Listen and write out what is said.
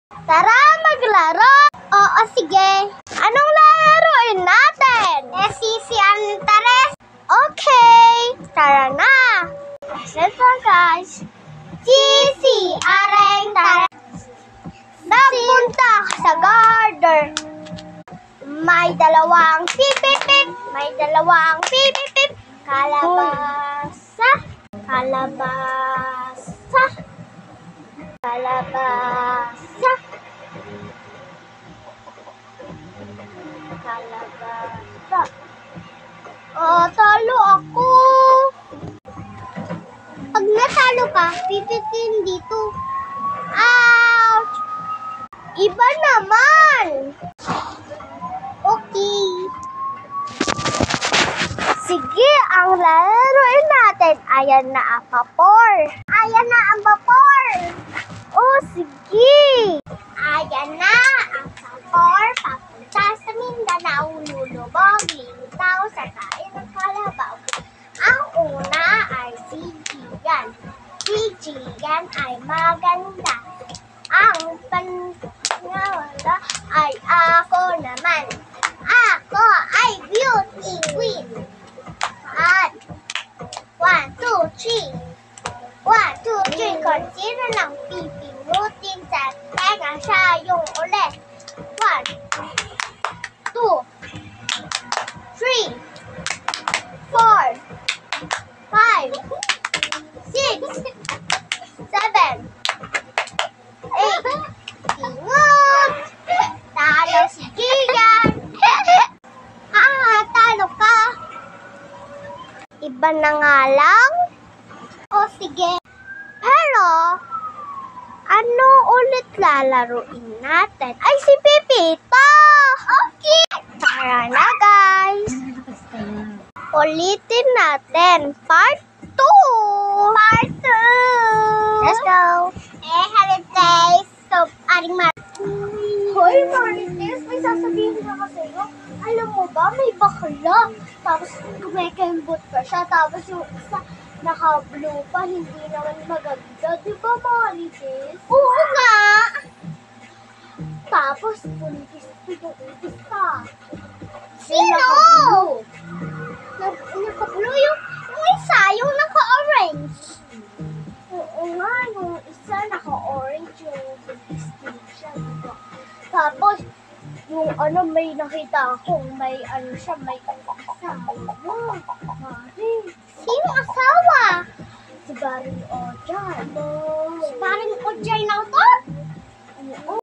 Tara, maglaro! Oo, sige. Anong lalaroin natin? Sisi Antares. Okay, tara na. Listen po, guys. Sisi Antares. Napunta sa garden. May dalawang pip-pip-pip. May dalawang pip-pip-pip. Kalabasa. Kalabasa. Kalabasa. Kalabasa. Talo ako. Pag natalo ka, pipitin dito. Ouch! Iba naman. Okay. Sige, ang lalaroin natin. Ayan na ang vapor. Ayan na ang vapor. Oh, sige. Ayan na ang vapor. Papunta sa Mindanao, lulubog, lilitaw sa kain ng kalabaw. Ang una ay si Gian. Si Gian ay maganda. Ang pangalawa ay ako naman. Ako ay beauty queen. At 1, 2, 3. 1, 2, 3. Kung sino nang pipinutin sa tenga, siya yung ulit. 1, 2, 3, 4, 5, 6, 7, 8. Pingut! Talo si Gian! Talo ka! Iba na nga lang? O sige. Pero, ano ulit lalaruin natin? Ay, si Pipito! Okay! Tara na, guys! Ulitin natin. Part 2! Part 2! Let's go! Hello, guys! So, aring Hoy, Marites! May sasabihin na kasi sa'yo. Alam mo ba, may bakla. Tapos, kumekembot pa siya. Tapos, yung isa, naka-blue pa. Hindi naman maganda. Di ba, Marites? Oo nga! Tapos, buntis pa yung isa. Sino? Naka-blue yung isa, yung naka-orange. Oo nga, yung isa naka-orange yung siya, diba? Tapos, yung may nakita akong may siya, may asawa. Mari. Sino asawa? Si Baring Ojay. Si Baring Ojay na to? Oo.